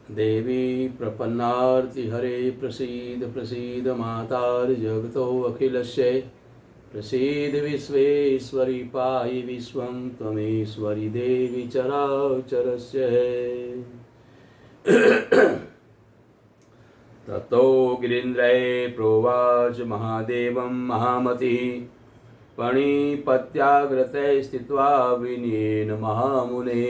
देवी प्रपन्नार्तिहरे प्रसीद प्रसीद मातार्जगतो अखिलस्य प्रसीद विश्वेश्वरी पाहि विश्वं त्वमेश्वरी देवी चराचरस्य। ततो गिरीन्द्रये प्रोवाच महादेवं महामतिः पणिपत्याग्रते स्थित्वा विनयेन महामुने।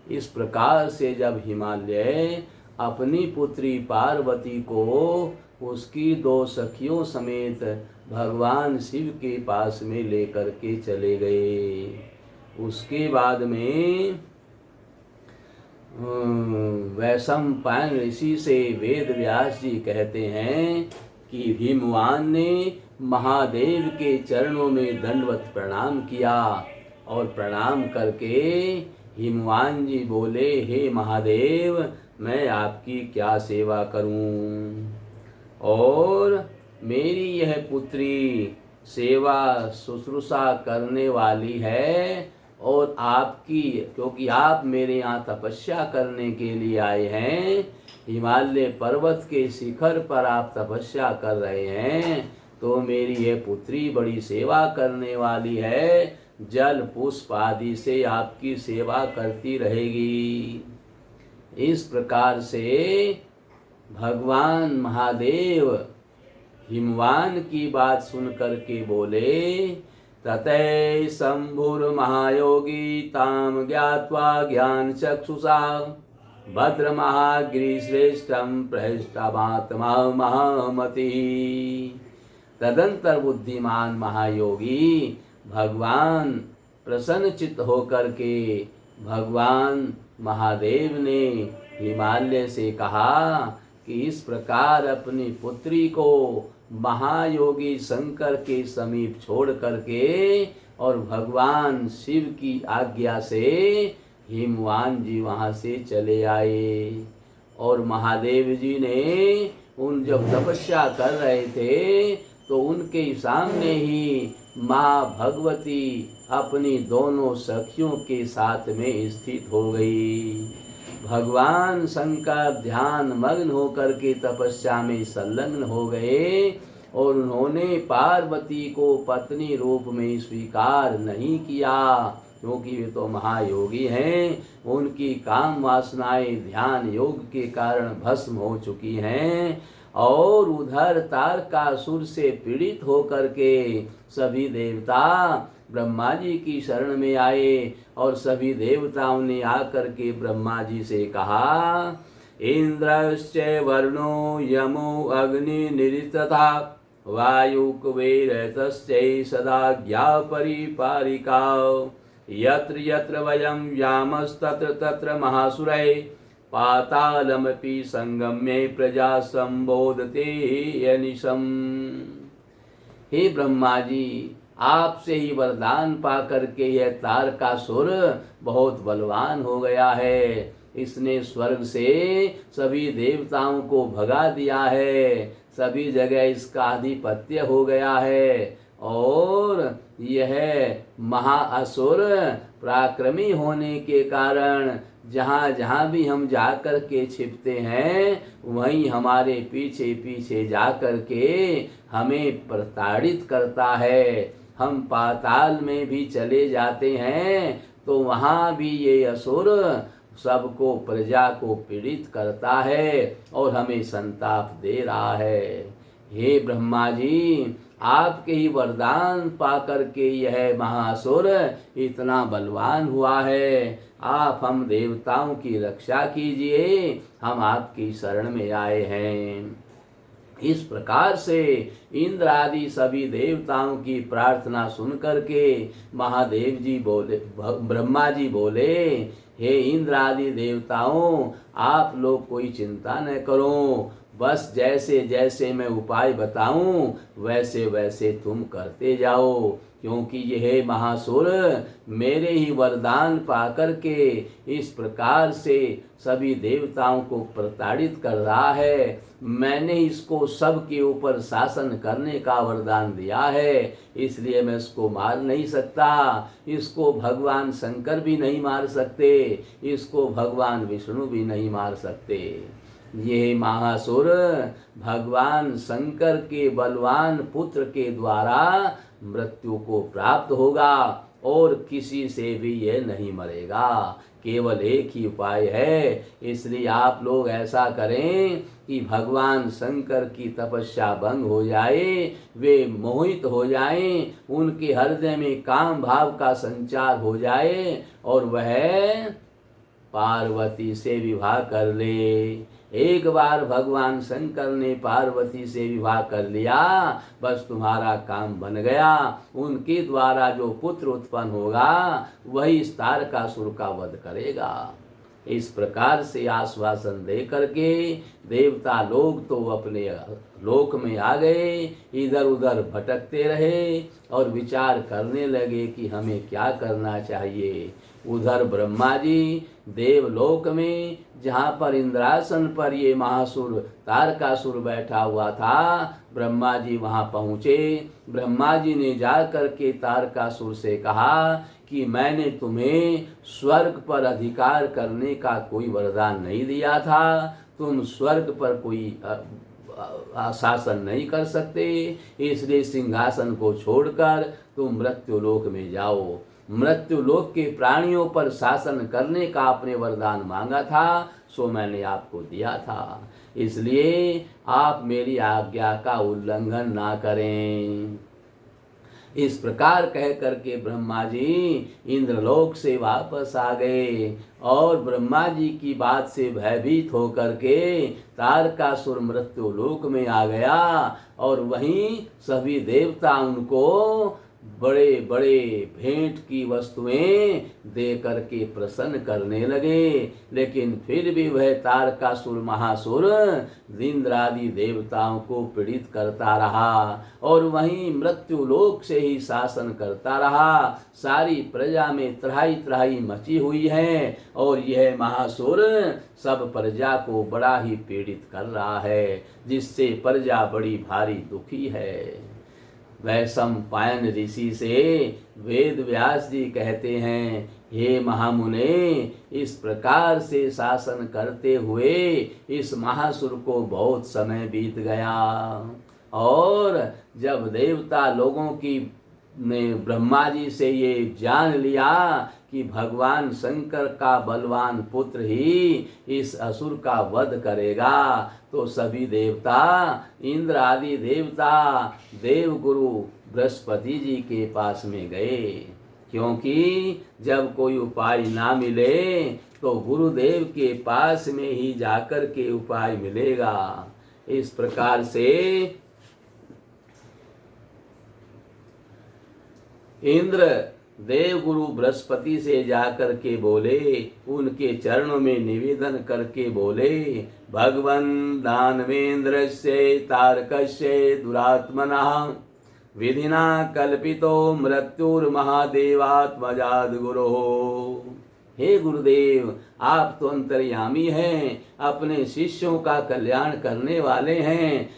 इस प्रकार से जब हिमालय अपनी पुत्री पार्वती को उसकी दो सखियों समेत भगवान शिव के पास में लेकर के चले गए, उसके बाद में वैशंपायन ऋषि से वेद व्यास जी कहते हैं कि हिमवान ने महादेव के चरणों में दंडवत प्रणाम किया और प्रणाम करके हिमवान जी बोले, हे महादेव, मैं आपकी क्या सेवा करूं और मेरी यह पुत्री सेवा शुश्रूषा करने वाली है और आपकी, क्योंकि आप मेरे यहाँ तपस्या करने के लिए आए हैं, हिमालय पर्वत के शिखर पर आप तपस्या कर रहे हैं, तो मेरी यह पुत्री बड़ी सेवा करने वाली है, जल पुष्प आदि से आपकी सेवा करती रहेगी। इस प्रकार से भगवान महादेव हिमवान की बात सुन करके बोले, ततः शंभुर महायोगी ताम ज्ञात्वा ज्ञान चक्षुषा भद्र महागिरिश्रेष्ठम प्रहष्टमात्मा महामति। तदंतर बुद्धिमान महायोगी भगवान प्रसन्नचित्त होकर के भगवान महादेव ने हिमालय से कहा कि इस प्रकार अपनी पुत्री को महायोगी शंकर के समीप छोड़ करके और भगवान शिव की आज्ञा से हिमवान जी वहाँ से चले आए। और महादेव जी ने उन जब तपस्या कर रहे थे तो उनके सामने ही माँ भगवती अपनी दोनों सखियों के साथ में स्थित हो गई। भगवान शंकर ध्यान मग्न होकर के तपस्या में संलग्न हो गए और उन्होंने पार्वती को पत्नी रूप में स्वीकार नहीं किया, क्योंकि वे तो महायोगी हैं, उनकी काम वासनाएं ध्यान योग के कारण भस्म हो चुकी हैं। और उधर तारकासुर से पीड़ित होकर के सभी देवता ब्रह्मा जी की शरण में आए और सभी देवताओं ने आकर के ब्रह्मा जी से कहा, इंद्रश्च वरुणो यमो अग्नि निरितथा वायु कुबेरतश्च सदा ज्ञा परिपारिका यत्र यत्र वयं यामस्तत्र तत्र महासुरै पातालमपि संगम्य प्रजा संबोधते अनिशम। हे ब्रह्मा जी, आपसे ही वरदान पा करके यह तारकासुर बहुत बलवान हो गया है, इसने स्वर्ग से सभी देवताओं को भगा दिया है, सभी जगह इसका आधिपत्य हो गया है और यह महाअसुर पराक्रमी होने के कारण जहाँ जहाँ भी हम जाकर के छिपते हैं वहीं हमारे पीछे पीछे जाकर के हमें प्रताड़ित करता है। हम पाताल में भी चले जाते हैं तो वहाँ भी ये असुर सबको, प्रजा को पीड़ित करता है और हमें संताप दे रहा है। हे ब्रह्मा जी, आपके ही वरदान पा करके यह महासुर इतना बलवान हुआ है, आप हम देवताओं की रक्षा कीजिए, हम आपकी शरण में आए हैं। इस प्रकार से इंद्र आदि सभी देवताओं की प्रार्थना सुन करके महादेव जी बोले, ब्रह्मा जी बोले, हे इंद्र आदि देवताओं, आप लोग कोई चिंता न करो, बस जैसे जैसे मैं उपाय बताऊं वैसे वैसे तुम करते जाओ। क्योंकि यह महासुर मेरे ही वरदान पाकर के इस प्रकार से सभी देवताओं को प्रताड़ित कर रहा है। मैंने इसको सबके ऊपर शासन करने का वरदान दिया है, इसलिए मैं इसको मार नहीं सकता। इसको भगवान शंकर भी नहीं मार सकते, इसको भगवान विष्णु भी नहीं मार सकते। ये महासुर भगवान शंकर के बलवान पुत्र के द्वारा मृत्यु को प्राप्त होगा और किसी से भी ये नहीं मरेगा। केवल एक ही उपाय है, इसलिए आप लोग ऐसा करें कि भगवान शंकर की तपस्या भंग हो जाए, वे मोहित हो जाएं, उनके हृदय में काम भाव का संचार हो जाए और वह पार्वती से विवाह कर ले। एक बार भगवान शंकर ने पार्वती से विवाह कर लिया, बस तुम्हारा काम बन गया। उनके द्वारा जो पुत्र उत्पन्न होगा वही इस तारकासुर का वध करेगा। इस प्रकार से आश्वासन दे करके देवता लोग तो अपने लोक में आ गए, इधर उधर भटकते रहे और विचार करने लगे कि हमें क्या करना चाहिए। उधर ब्रह्मा जी देवलोक में, जहाँ पर इंद्रासन पर ये महासुर तारकासुर बैठा हुआ था, ब्रह्मा जी वहाँ पहुँचे। ब्रह्मा जी ने जा कर के तारकासुर से कहा कि मैंने तुम्हें स्वर्ग पर अधिकार करने का कोई वरदान नहीं दिया था, तुम स्वर्ग पर कोई शासन नहीं कर सकते, इसलिए सिंहासन को छोड़कर तुम मृत्युलोक में जाओ। मृत्युलोक के प्राणियों पर शासन करने का आपने वरदान मांगा था, सो मैंने आपको दिया था, इसलिए आप मेरी आज्ञा का उल्लंघन ना करें। इस प्रकार कह करके ब्रह्मा जी इंद्रलोक से वापस आ गए और ब्रह्मा जी की बात से भयभीत होकर के तारकासुर मृत्युलोक में आ गया और वहीं सभी देवता उनको बड़े बड़े भेंट की वस्तुएं दे करके प्रसन्न करने लगे। लेकिन फिर भी वह तारकासुर महासुर इंद्र आदि देवताओं को पीड़ित करता रहा और वहीं मृत्युलोक से ही शासन करता रहा। सारी प्रजा में त्राही त्राही मची हुई है और यह महासुर सब प्रजा को बड़ा ही पीड़ित कर रहा है, जिससे प्रजा बड़ी भारी दुखी है। वैशंपायन ऋषि से वेद व्यास जी कहते हैं, हे महामुने, इस प्रकार से शासन करते हुए इस महासुर को बहुत समय बीत गया और जब देवता लोगों की ने ब्रह्मा जी से ये जान लिया कि भगवान शंकर का बलवान पुत्र ही इस असुर का वध करेगा, तो सभी देवता इंद्र आदि देवता देवगुरु बृहस्पति जी के पास में गए, क्योंकि जब कोई उपाय ना मिले तो गुरुदेव के पास में ही जाकर के उपाय मिलेगा। इस प्रकार से इंद्र देव गुरु बृहस्पति से जाकर के बोले, उनके चरणों में निवेदन करके बोले, भगवन् दानवेन्द्रस्य तारकस्य दुरात्मनः विधिना कल्पितो मृत्युर्महादेवात्मजाद गुरो। हे गुरुदेव, आप तो अंतर्यामी हैं, अपने शिष्यों का कल्याण करने वाले हैं।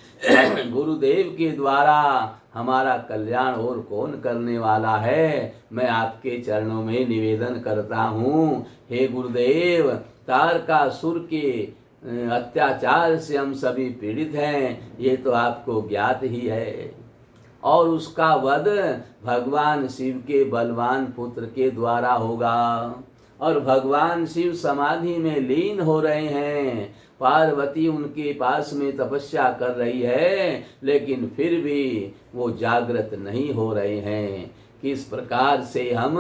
गुरुदेव के द्वारा हमारा कल्याण और कौन करने वाला है। मैं आपके चरणों में निवेदन करता हूँ, हे गुरुदेव, तारकासुर के अत्याचार से हम सभी पीड़ित हैं, ये तो आपको ज्ञात ही है, और उसका वध भगवान शिव के बलवान पुत्र के द्वारा होगा। और भगवान शिव समाधि में लीन हो रहे हैं, पार्वती उनके पास में तपस्या कर रही है, लेकिन फिर भी वो जागृत नहीं हो रहे हैं। किस प्रकार से हम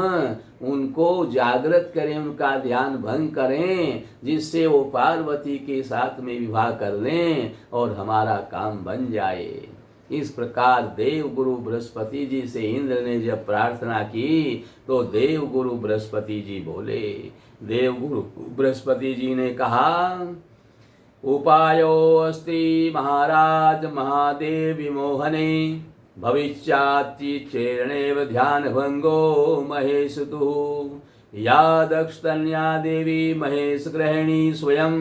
उनको जागृत करें, उनका ध्यान भंग करें, जिससे वो पार्वती के साथ में विवाह कर लें और हमारा काम बन जाए। इस प्रकार देव गुरु बृहस्पति जी से इंद्र ने जब प्रार्थना की तो देव गुरु बृहस्पति जी बोले, देव गुरु बृहस्पति जी ने कहा, उपायो अस्ति महाराज महादेव विमोहने भविष्याति चेरणेव ध्यानभंगो महेशतुः या दक्षतन्या देवी महेश गृहिणी स्वयं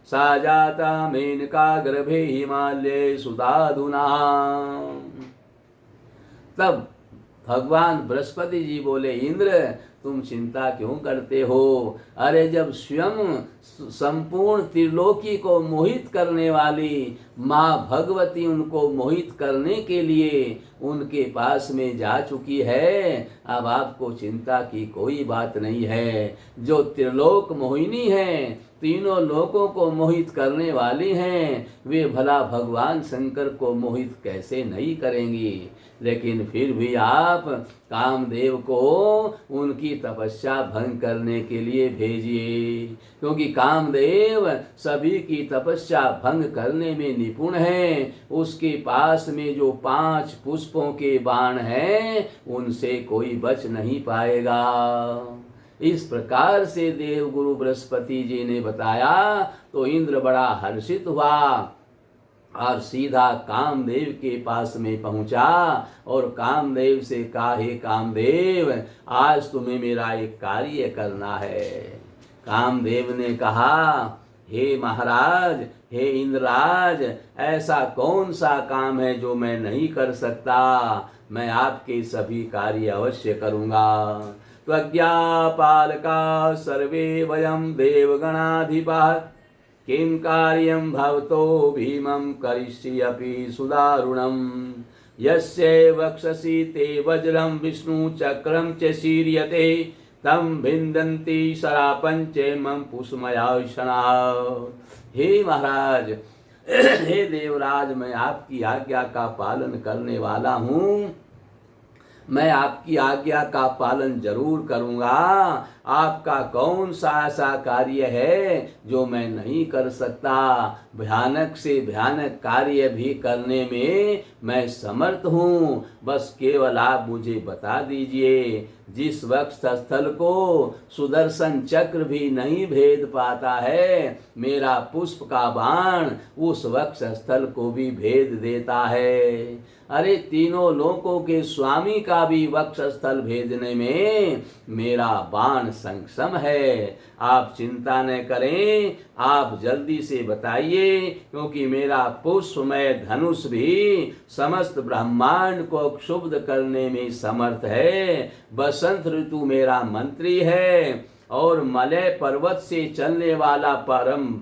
सा जाता मेनका गर्भे हिमालय सुधाधुना। तब भगवान बृहस्पति जी बोले, इंद्र तुम चिंता क्यों करते हो? अरे जब स्वयं संपूर्ण त्रिलोकी को मोहित करने वाली माँ भगवती उनको मोहित करने के लिए उनके पास में जा चुकी है, अब आपको चिंता की कोई बात नहीं है। जो त्रिलोक मोहिनी है, तीनों लोकों को मोहित करने वाली हैं, वे भला भगवान शंकर को मोहित कैसे नहीं करेंगी? लेकिन फिर भी आप कामदेव को उनकी तपस्या भंग करने के लिए भेजिए, क्योंकि कामदेव सभी की तपस्या भंग करने में निपुण है। उसके पास में जो 5 पुष्पों के बाण हैं, उनसे कोई बच नहीं पाएगा। इस प्रकार से देव गुरु बृहस्पति जी ने बताया तो इंद्र बड़ा हर्षित हुआ और सीधा कामदेव के पास में पहुंचा और कामदेव से कहा, हे कामदेव, आज तुम्हें मेरा एक कार्य करना है। कामदेव ने कहा, हे महाराज, हे इंद्रराज, ऐसा कौन सा काम है जो मैं नहीं कर सकता? मैं आपके सभी कार्य अवश्य करूंगा। त्वज्ञापालका सर्वे वयं देवगणाधिपः किं कार्यं भवतो भीमं करिष्यपि सुदारुणं। यस्य वक्षसि ते वज्रं विष्णु चक्रं च शीर्यते तं भिन्दन्ति शरापं च मम पुष्मयाशना। हे महाराज, हे देवराज, मैं आपकी आज्ञा का पालन करने वाला हूँ। मैं आपकी आज्ञा का पालन जरूर करूंगा। आपका कौन सा ऐसा कार्य है जो मैं नहीं कर सकता? भयानक से भयानक कार्य भी करने में मैं समर्थ हूँ। बस केवल आप मुझे बता दीजिए। जिस वक्ष स्थल को सुदर्शन चक्र भी नहीं भेद पाता है, मेरा पुष्प का बाण उस वक्ष स्थल को भी भेद देता है। अरे तीनों लोकों के स्वामी का भी वक्ष स्थल भेदने में मेरा बाण सक्षम है। आप चिंता न करें, आप जल्दी से बताइए, क्योंकि मेरा पुष्पमय धनुष भी समस्त ब्रह्मांड को क्षुब्ध करने में समर्थ है। बसंत ऋतु मेरा मंत्री है और मलय पर्वत से चलने वाला परम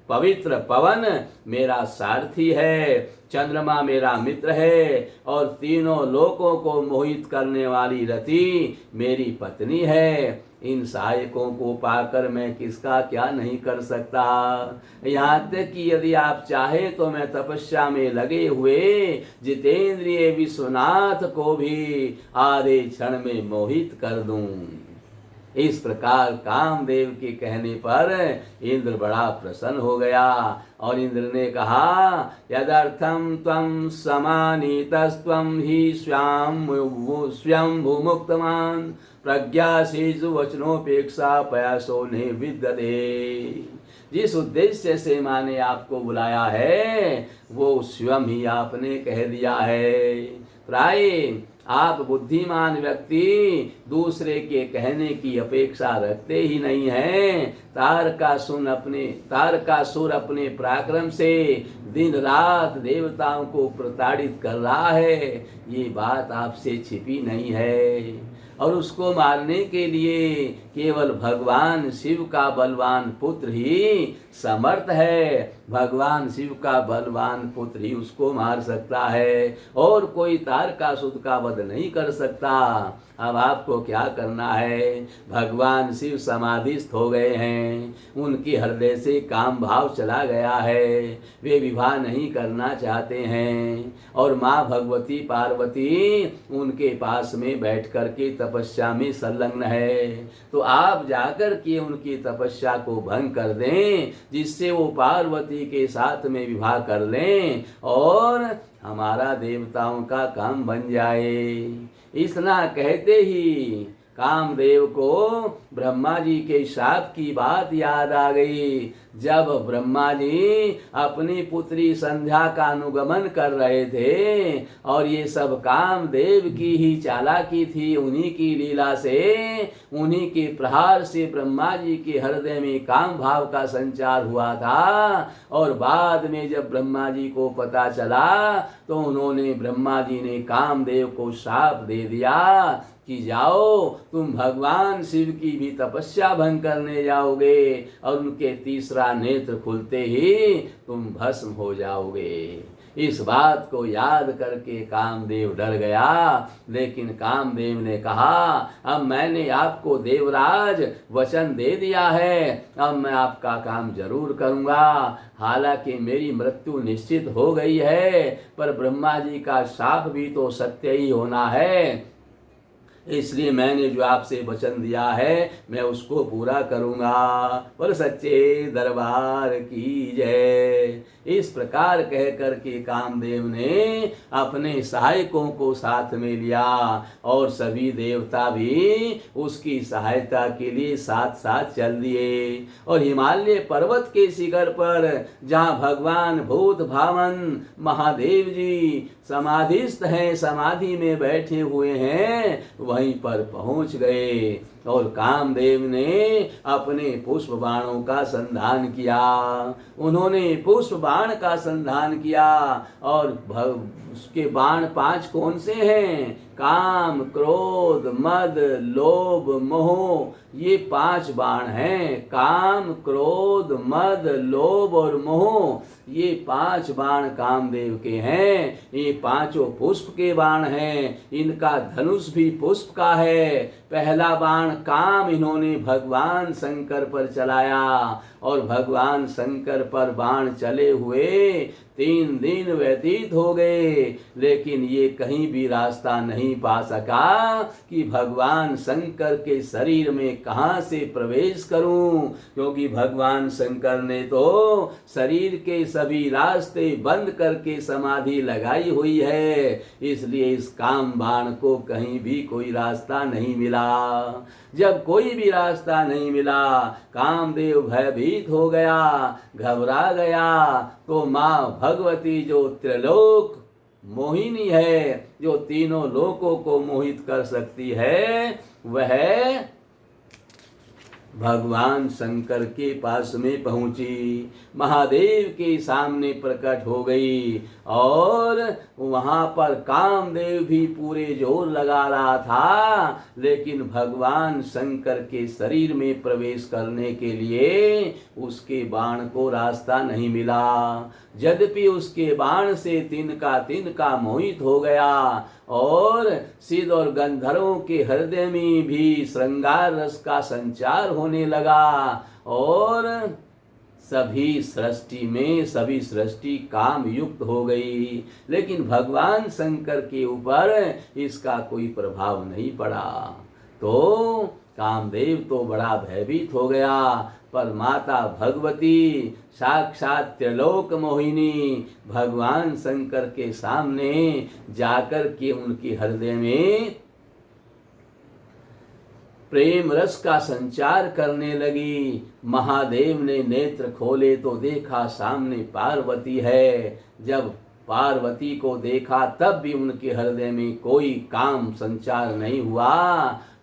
पवित्र पवन मेरा सारथी है। चंद्रमा मेरा मित्र है और तीनों लोकों को मोहित करने वाली रति मेरी पत्नी है। इन सहायकों को पाकर मैं किसका क्या नहीं कर सकता। यहाँ तक कि यदि आप चाहे तो मैं तपस्या में लगे हुए जितेंद्रिय विश्वनाथ को भी आधे क्षण में मोहित कर दूं। इस प्रकार कामदेव के कहने पर इंद्र बड़ा प्रसन्न हो गया और इंद्र ने कहा, यदर्थम त्वं समानीतस्त्वं हि स्वयं भूमुक्तवान् प्रज्ञासीजु वचनोपेक्षा पयासो ने विद्यते। जिस उद्देश्य से मैंने आपको बुलाया है वो स्वयं ही आपने कह दिया है। प्राय आप बुद्धिमान व्यक्ति दूसरे के कहने की अपेक्षा रखते ही नहीं हैं। तारकासुर अपने पराक्रम से दिन रात देवताओं को प्रताड़ित कर रहा है, ये बात आपसे छिपी नहीं है। और उसको मारने के लिए केवल भगवान शिव का बलवान पुत्र ही समर्थ है। भगवान शिव का बलवान पुत्र ही उसको मार सकता है और कोई तारकासुर का वध नहीं कर सकता। अब आपको क्या करना है? भगवान शिव समाधिस्थ हो गए हैं, उनके हृदय से काम भाव चला गया है, वे विवाह नहीं करना चाहते हैं और माँ भगवती पार्वती उनके पास में बैठ कर के तपस्या में संलग्न है। तो आप जाकर के उनकी तपस्या को भंग कर दें, जिससे वो पार्वती के साथ में विवाह कर लें और हमारा देवताओं का काम बन जाए। इतना कहते ही कामदेव को ब्रह्मा जी के शाप की बात याद आ गई। जब ब्रह्मा जी अपनी पुत्री संध्या का अनुगमन कर रहे थे और ये सब कामदेव की ही चालाकी थी, उन्हीं की लीला से, उन्हीं के प्रहार से ब्रह्मा जी के हृदय में काम भाव का संचार हुआ था। और बाद में जब ब्रह्मा जी को पता चला तो उन्होंने, ब्रह्मा जी ने कामदेव को शाप दे दिया कि जाओ तुम भगवान शिव की भी तपस्या भंग करने जाओगे और उनके तीसरा नेत्र खुलते ही तुम भस्म हो जाओगे। इस बात को याद करके कामदेव डर गया, लेकिन कामदेव ने कहा अब मैंने आपको देवराज वचन दे दिया है, अब मैं आपका काम जरूर करूंगा। हालांकि मेरी मृत्यु निश्चित हो गई है, पर ब्रह्मा जी का शाप भी तो सत्य ही होना है, इसलिए मैंने जो आपसे वचन दिया है मैं उसको पूरा करूंगा। पर सच्चे दरबार की जय। इस प्रकार कह करके कामदेव ने अपने सहायकों को साथ में लिया और सभी देवता भी उसकी सहायता के लिए साथ साथ चल दिए। और हिमालय पर्वत के शिखर पर जहाँ भगवान भूत भावन महादेव जी समाधिस्थ हैं, समाधि में बैठे हुए हैं, वहीं पर पहुंच गए और कामदेव ने अपने पुष्प बाणों का संधान किया। उन्होंने पुष्प बाण का संधान किया और उसके बाण 5 कौन से हैं? काम, क्रोध, मद, लोभ, मोह, ये 5 बाण हैं। काम, क्रोध, मद, लोभ और मोह, ये 5 बाण कामदेव के हैं। ये 5 पुष्प के बाण हैं। इनका धनुष भी पुष्प का है। पहला बाण काम इन्होंने भगवान शंकर पर चलाया और भगवान शंकर पर बाण चले हुए 3 दिन व्यतीत हो गए, लेकिन ये कहीं भी रास्ता नहीं पा सका कि भगवान शंकर के शरीर में कहाँ से प्रवेश करूं, क्योंकि भगवान शंकर ने तो शरीर के सभी रास्ते बंद करके समाधि लगाई हुई है, इसलिए इस काम बाण को कहीं भी कोई रास्ता नहीं मिला। जब कोई भी रास्ता नहीं मिला, कामदेव भयभीत हो गया, घबरा गया, तो माँ भगवती जो त्रिलोक मोहिनी है, जो तीनों लोकों को मोहित कर सकती है, वह भगवान शंकर के पास में पहुंची, महादेव के सामने प्रकट हो गई और वहां पर कामदेव भी पूरे जोर लगा रहा था, लेकिन भगवान शंकर के शरीर में प्रवेश करने के लिए उसके बाण को रास्ता नहीं मिला। यद्यपि उसके बाण से तिनका मोहित हो गया और सिद्ध और गंधर्वों के हृदय में भी श्रृंगार रस का संचार होने लगा और सभी सृष्टि काम युक्त हो गई, लेकिन भगवान शंकर के ऊपर इसका कोई प्रभाव नहीं पड़ा। तो कामदेव तो बड़ा भयभीत हो गया, पर माता भगवती साक्षात त्रिलोक मोहिनी भगवान शंकर के सामने जाकर के उनके हृदय में प्रेम रस का संचार करने लगी। महादेव ने नेत्र खोले तो देखा सामने पार्वती है। जब पार्वती को देखा तब भी उनके हृदय में कोई काम संचार नहीं हुआ,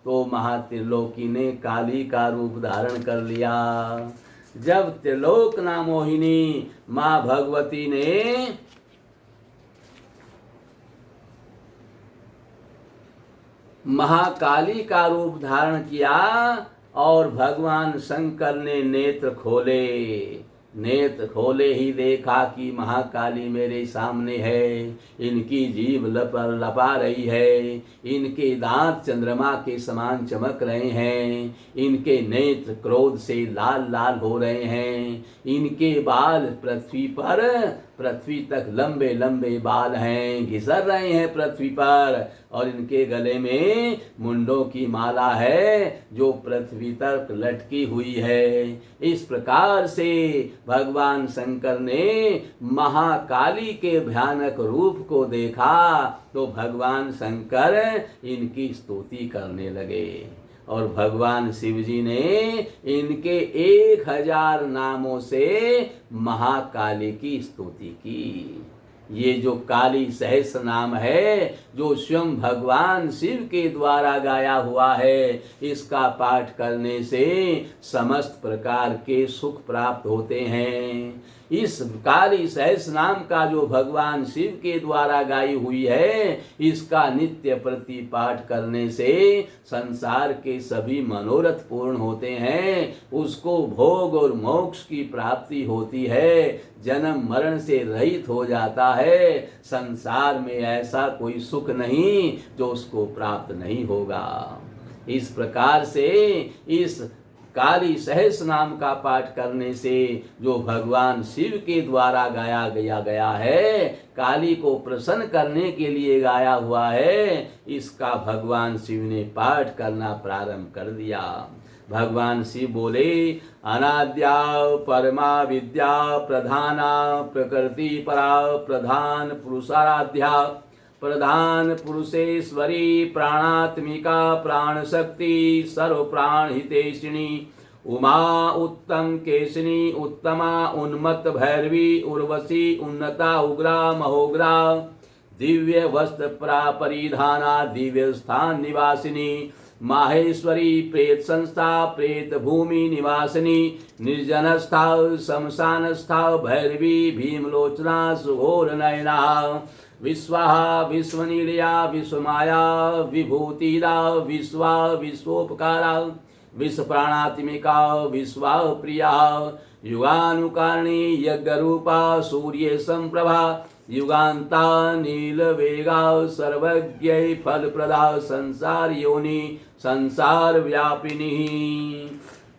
तो महात्रिलोकी ने काली का रूप धारण कर लिया। जब त्रिलोक मोहिनी माँ भगवती ने महाकाली का रूप धारण किया और भगवान शंकर ने नेत्र खोले ही देखा कि महाकाली मेरे सामने है। इनकी जीभ लपा रही है, इनके दांत चंद्रमा के समान चमक रहे हैं, इनके नेत्र क्रोध से लाल लाल हो रहे हैं, इनके बाल पृथ्वी तक लंबे लंबे बाल हैं, घिसर रहे हैं पृथ्वी पर, और इनके गले में मुंडों की माला है जो पृथ्वी तक लटकी हुई है। इस प्रकार से भगवान शंकर ने महाकाली के भयानक रूप को देखा तो भगवान शंकर इनकी स्तुति करने लगे। और भगवान शिव जी ने इनके 1000 नामों से महाकाली की स्तुति की। ये जो काली सहस्र नाम है, जो स्वयं भगवान शिव के द्वारा गाया हुआ है, इसका पाठ करने से समस्त प्रकार के सुख प्राप्त होते हैं। इस काली सहस्र नाम का जो भगवान शिव के द्वारा गाई हुई है, इसका नित्य प्रति पाठ करने से संसार के सभी मनोरथ पूर्ण होते हैं। उसको भोग और मोक्ष की प्राप्ति होती है, जन्म मरण से रहित हो जाता है। संसार में ऐसा कोई सुख नहीं जो उसको प्राप्त नहीं होगा। इस प्रकार से इस काली सहस्र नाम का पाठ करने से, जो भगवान शिव के द्वारा गाया गया है, काली को प्रसन्न करने के लिए गाया हुआ है, इसका भगवान शिव ने पाठ करना प्रारंभ कर दिया। भगवान शिव बोले, अनाद्या परमा विद्या प्रधाना प्रकृति परा प्रधान पुरुषाराध्या प्रधान पुरुषेश्वरी प्राणात्मिका प्राण शक्ति सर्व प्राण हितेशिनी उमा उत्तम केशिनी उत्तमा उन्मत्त भैरवी उर्वशी उन्नता उग्रा महोग्रा दिव्य वस्त्र परिधाना दिव्य स्थान निवासिनी माहेश्वरी प्रेत संस्था प्रेत भूमि निवासिनी निर्जनस्था शमशानस्था भैरवी भीमलोचना सुघोर नयना विश्वाहा विश्वनीलया विश्वमाया विभूतिदा विश्वा विश्वोपकारा विश्वप्राणात्मिका विश्वा प्रिया युगानुकारिणी यज्ञरूपा सूर्य संप्रभा युगान्ता नीलवेगा सर्वज्ञ फलप्रदा संसार योनि संसार व्यापिनी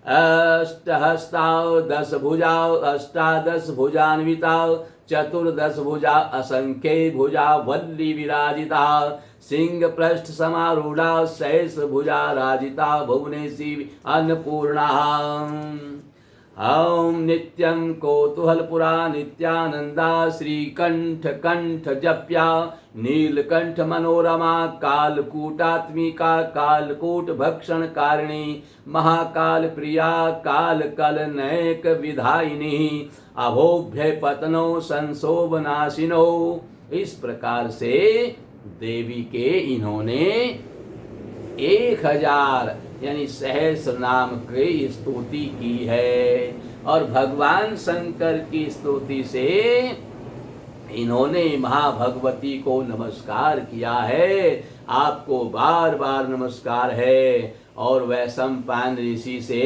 अष्टहस्ता 10 भुजा अष्टादश भुजान्विता चतुर्दश भुजा असंख्य भुजा वल्ली विराजिता सिंह पृष्ठ समारूढ़ा सहस भुजा राजिता भुवनेशी अन्नपूर्णा ओम नित्यं कौतूहलपुरा नित्यानंदा श्रीकंठ कंठ जप्या नीलकंठ मनोरमा कालकूटात्मिका कालकूट भक्षण कारिणी महाकाल प्रिया काल कल नैक विधायिनी अभोभ्य पतनो संशोभनाशिनो। इस प्रकार से देवी के इन्होंने 1000 यानी सहस्र नाम की स्तुति की है। और भगवान शंकर की स्तुति से इन्होंने महाभगवती को नमस्कार किया है। आपको बार बार नमस्कार है। और वैशंपायन ऋषि से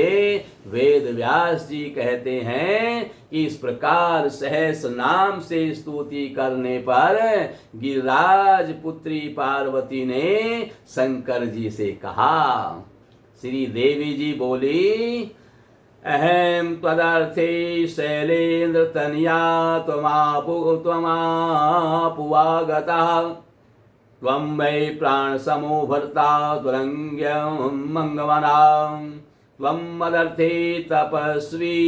वेद व्यास जी कहते हैं कि इस प्रकार सहस्र नाम से स्तुति करने पर गिरिराज पुत्री पार्वती ने शंकर जी से कहा। श्री देवी जी बोली, अहम त्वदर्थे शैलेन्द्र तनया त्वमापुवागता त्वं वै प्राण समो भर्ता त्वरंग्यं मंगवना त्वं मदर्थे तपस्वी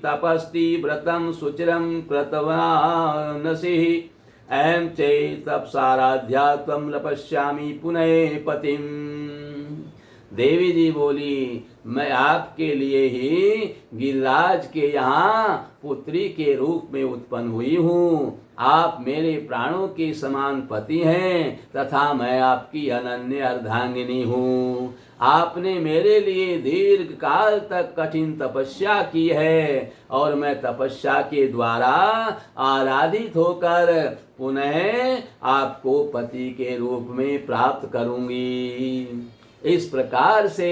तपस्ति व्रतं सुचिरं कृतवानसि अहं चैतपसाराध्या त्वं लपश्यामि पुनः पतिम्। देवी जी बोली, मैं आपके लिए ही गिरिराज के यहाँ पुत्री के रूप में उत्पन्न हुई हूँ। आप मेरे प्राणों के समान पति हैं तथा मैं आपकी अनन्य अर्धांगिनी हूँ। आपने मेरे लिए दीर्घ काल तक कठिन तपस्या की है और मैं तपस्या के द्वारा आराधित होकर पुनः आपको पति के रूप में प्राप्त करूंगी। इस प्रकार से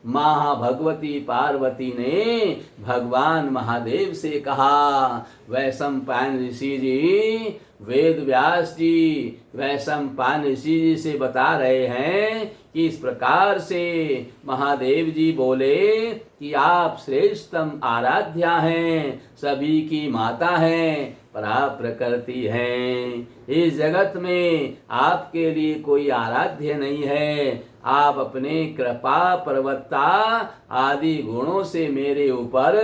महाभगवती पार्वती ने भगवान महादेव से कहा। वैशंपायन ऋषि जी वेद व्यास जी वैशंपायन ऋषि जी से बता रहे हैं कि इस प्रकार से महादेव जी बोले कि आप श्रेष्ठतम आराध्या हैं, सभी की माता हैं, परा प्रकृति हैं। इस जगत में आपके लिए कोई आराध्य नहीं है। आप अपने कृपा प्रवत्ता आदि गुणों से मेरे ऊपर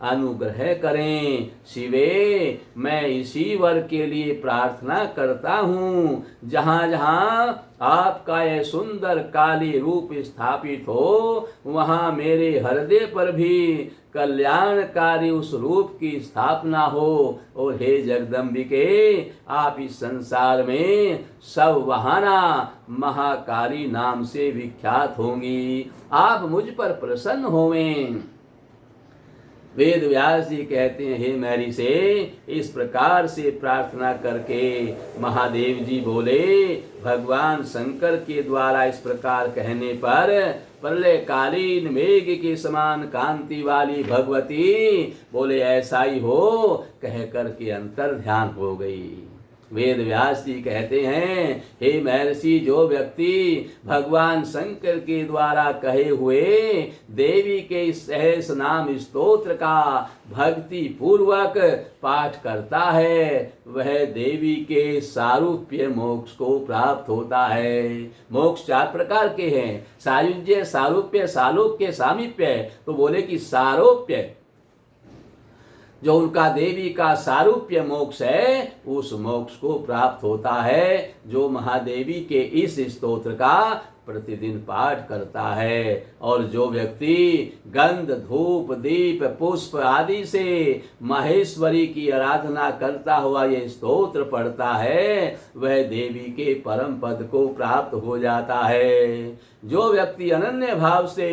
अनुग्रह करें। शिवे, मैं इसी वर के लिए प्रार्थना करता हूँ। जहाँ जहाँ आपका यह सुंदर काली रूप स्थापित हो, वहां मेरे हृदय पर भी कल्याणकारी उस रूप की स्थापना हो। और हे जगदम्बिके, आप इस संसार में सब वहाना महाकाली नाम से विख्यात होंगी। आप मुझ पर प्रसन्न होवें। वेद व्यास जी कहते हैं, हे मैरी से इस प्रकार से प्रार्थना करके महादेव जी बोले, भगवान शंकर के द्वारा इस प्रकार कहने पर प्रलयकालीन मेघ के समान कांति वाली भगवती बोले ऐसा ही हो, कह करके अंतर ध्यान हो गई। वेद व्यास जी कहते हैं, हे महर्षि, जो व्यक्ति भगवान शंकर के द्वारा कहे हुए देवी के सहस नाम स्तोत्र का भक्ति पूर्वक पाठ करता है, वह देवी के सारूप्य मोक्ष को प्राप्त होता है। मोक्ष 4 प्रकार के हैं, सायुज्य, सारूप्य, सालोक्य, सामीप्य। तो बोले कि सारोप्य, जो उनका देवी का सारूप्य मोक्ष है, उस मोक्ष को प्राप्त होता है जो महादेवी के इस स्तोत्र का प्रतिदिन पाठ करता है। और जो व्यक्ति गंध, धूप, दीप, पुष्प आदि से महेश्वरी की आराधना करता हुआ ये स्तोत्र पढ़ता है, वह देवी के परम पद को प्राप्त हो जाता है। जो व्यक्ति अनन्य भाव से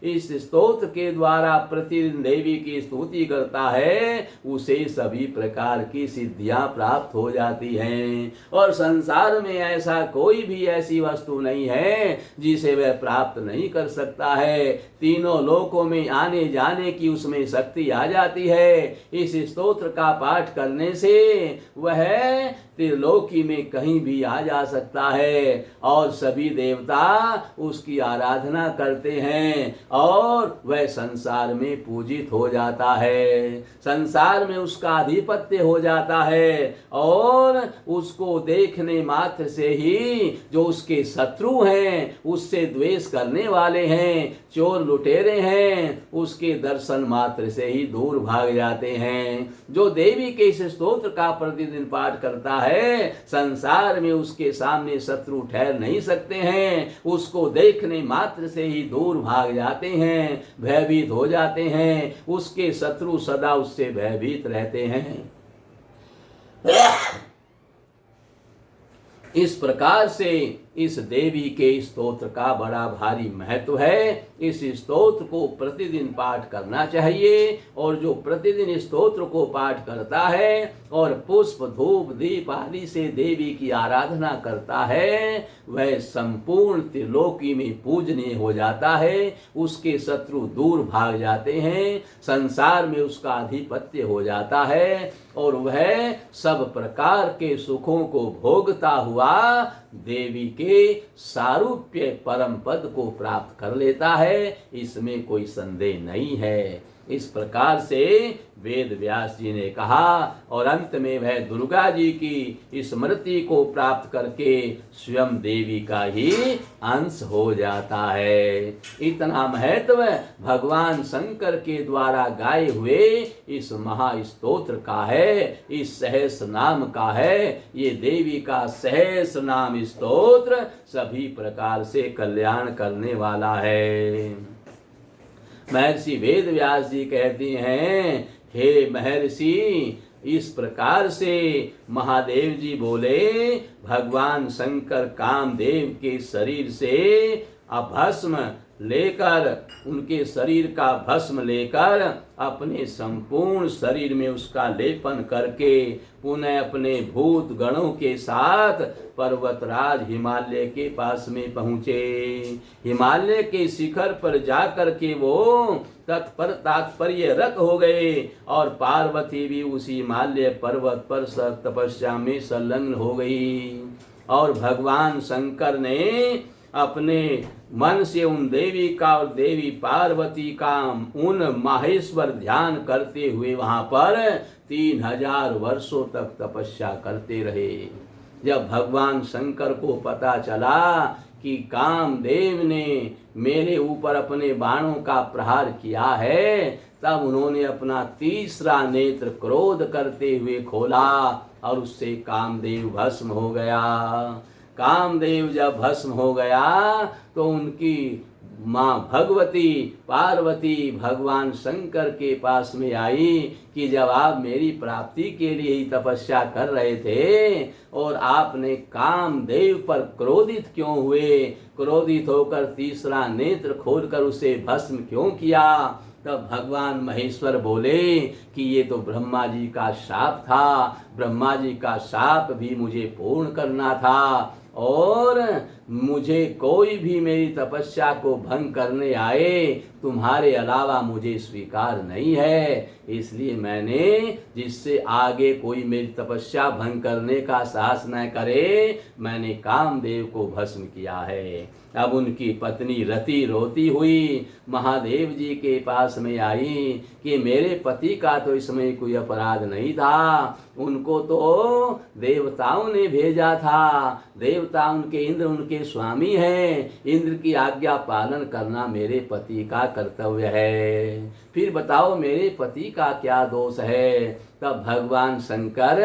इस स्तोत्र के द्वारा प्रतिदिन देवी की स्तुति करता है, उसे सभी प्रकार की सिद्धियां प्राप्त हो जाती हैं। और संसार में ऐसा कोई भी ऐसी वस्तु नहीं है जिसे वह प्राप्त नहीं कर सकता है। तीनों लोकों में आने जाने की उसमें शक्ति आ जाती है। इस स्तोत्र का पाठ करने से वह त्रिलोकी में कहीं भी आ जा सकता है और सभी देवता उसकी आराधना करते हैं और वह संसार में पूजित हो जाता है, संसार में उसका आधिपत्य हो जाता है। और उसको देखने मात्र से ही जो उसके शत्रु हैं, उससे द्वेष करने वाले हैं, चोर लुटेरे हैं, उसके दर्शन मात्र से ही दूर भाग जाते हैं। जो देवी के इस स्तोत्र का प्रतिदिन पाठ करता है, संसार में उसके सामने शत्रु ठहर नहीं सकते हैं, उसको देखने मात्र से ही दूर भाग जाते हैं, भयभीत हो जाते हैं। उसके शत्रु सदा उससे भयभीत रहते हैं। इस प्रकार से इस देवी के स्तोत्र का बड़ा भारी महत्व है। इस स्तोत्र को प्रतिदिन पाठ करना चाहिए और जो प्रतिदिन इस स्तोत्र को पाठ करता है और पुष्प, धूप, दीप आदि से देवी की आराधना करता है, वह संपूर्ण त्रिलोकी में पूजनीय हो जाता है। उसके शत्रु दूर भाग जाते हैं, संसार में उसका आधिपत्य हो जाता है और वह सब प्रकार के सुखों को भोगता हुआ देवी के सारूप्य परम पद को प्राप्त कर लेता है। इसमें कोई संदेह नहीं है। इस प्रकार से वेद व्यास जी ने कहा और अंत में वह दुर्गा जी की स्मृति को प्राप्त करके स्वयं देवी का ही अंश हो जाता है। इतना महत्व भगवान शंकर के द्वारा गाए हुए इस महास्तोत्र का है, इस सहस नाम का है। ये देवी का सहस नाम स्तोत्र सभी प्रकार से कल्याण करने वाला है। महर्षि वेद व्यास जी कहती हैं, हे महर्षि, इस प्रकार से महादेव जी बोले, भगवान शंकर कामदेव के शरीर से अभस्म लेकर, उनके शरीर का भस्म लेकर अपने संपूर्ण शरीर में उसका लेपन करके पुनः अपने भूत गणों के साथ पर्वतराज हिमालय के पास में पहुँचे। हिमालय के शिखर पर जाकर के वो तत्पर तात्पर्य रत हो गए और पार्वती भी उसी हिमालय पर्वत पर तपस्या में संलग्न हो गई। और भगवान शंकर ने अपने मन से उन देवी का और देवी पार्वती का उन माहेश्वर ध्यान करते हुए वहां पर 3000 वर्षों तक तपस्या करते रहे। जब भगवान शंकर को पता चला कि कामदेव ने मेरे ऊपर अपने बाणों का प्रहार किया है, तब उन्होंने अपना तीसरा नेत्र क्रोध करते हुए खोला और उससे कामदेव भस्म हो गया। कामदेव जब भस्म हो गया तो उनकी माँ भगवती पार्वती भगवान शंकर के पास में आई कि जब आप मेरी प्राप्ति के लिए ही तपस्या कर रहे थे और आपने कामदेव पर क्रोधित क्यों हुए, क्रोधित होकर तीसरा नेत्र खोलकर उसे भस्म क्यों किया। तब भगवान महेश्वर बोले कि ये तो ब्रह्मा जी का शाप था, ब्रह्मा जी का शाप भी मुझे पूर्ण करना था और मुझे कोई भी मेरी तपस्या को भंग करने आए तुम्हारे अलावा मुझे स्वीकार नहीं है, इसलिए मैंने जिससे आगे कोई मेरी तपस्या भंग करने का साहस न करे मैंने कामदेव को भस्म किया है। अब उनकी पत्नी रति रोती हुई महादेव जी के पास में आई कि मेरे पति का तो इसमें कोई अपराध नहीं था, उनको तो देवताओं ने भेजा था, देवता उनके इंद्र उनके स्वामी हैं, इंद्र की आज्ञा पालन करना मेरे पति का कर्तव्य है, फिर बताओ मेरे पति का क्या दोष है। तब भगवान शंकर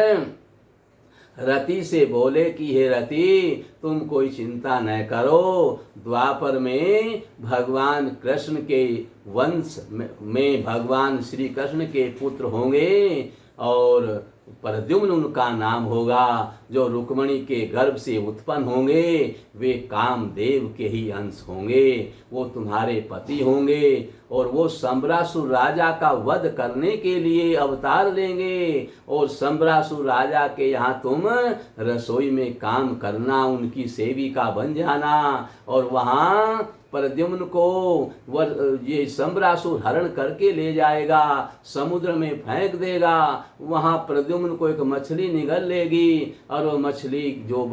रति से बोले कि हे रति तुम कोई चिंता न करो, द्वापर में भगवान कृष्ण के वंश में भगवान श्री कृष्ण के पुत्र होंगे और प्रद्युम्न उनका नाम होगा, जो रुक्मणी के गर्भ से उत्पन्न होंगे वे कामदेव के ही अंश होंगे, वो तुम्हारे पति होंगे और वो सम्रासुर राजा का वध करने के लिए अवतार लेंगे और सम्रासुर राजा के यहाँ तुम रसोई में काम करना, उनकी सेविका बन जाना और वहाँ प्रद्युम्न को ये सम्रासुर हरण करके ले जाएगा, समुद्र में फेंक देगा, वहाँ प्रद्युम्न को एक मछली निगल लेगी और वो मछली जो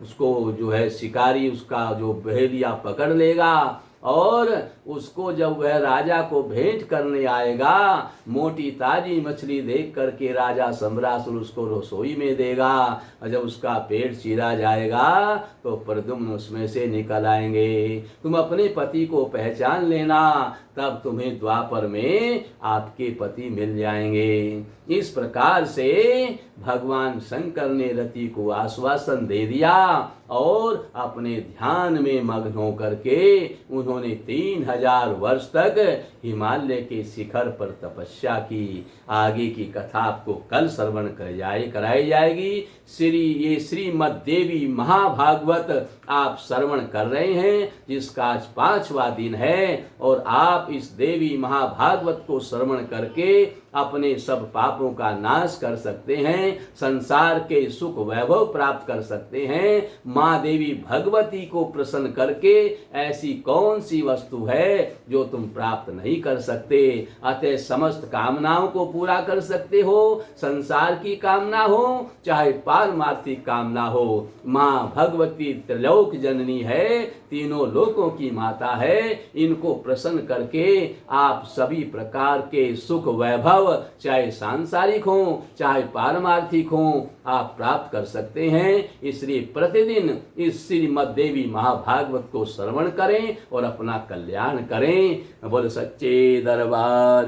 उसको जो है शिकारी उसका जो बहेलिया पकड़ लेगा और उसको जब वह राजा को भेंट करने आएगा मोटी ताजी मछली देख करके राजा सम्रासुर उसको रसोई में देगा और जब उसका पेट चीरा जाएगा तो प्रद्युम्न उसमें से निकल आएंगे। तुम अपने पति को पहचान लेना, तब तुम्हें द्वापर में आपके पति मिल जाएंगे। इस प्रकार से भगवान शंकर ने रति को आश्वासन दे दिया और अपने ध्यान में मग्न होकर के उन्होंने 3000 वर्ष तक हिमालय के शिखर पर तपस्या की। आगे की कथा आपको कल श्रवण कराई जाएगी। ये श्रीमद् देवी महाभागवत आप श्रवण कर रहे हैं, जिसका आज 5वां दिन है और आप इस देवी महाभागवत को श्रवण करके अपने सब पापों का नाश कर सकते हैं, संसार के सुख वैभव प्राप्त कर सकते हैं। माँ देवी भगवती को प्रसन्न करके ऐसी कौन सी वस्तु है जो तुम प्राप्त नहीं कर सकते। अतः समस्त कामनाओं को पूरा कर सकते हो, संसार की कामना हो चाहे पारमार्थिक कामना हो। माँ भगवती त्रिलोक जननी है, तीनों लोकों की माता है। इनको प्रसन्न करके आप सभी प्रकार के सुख वैभव चाहे सांसारिक हो चाहे पारमार्थिक हो आप प्राप्त कर सकते हैं। इसलिए प्रतिदिन इस श्रीमद् देवी महाभागवत को श्रवण करें और अपना कल्याण करें। बोल सच्चे दरबार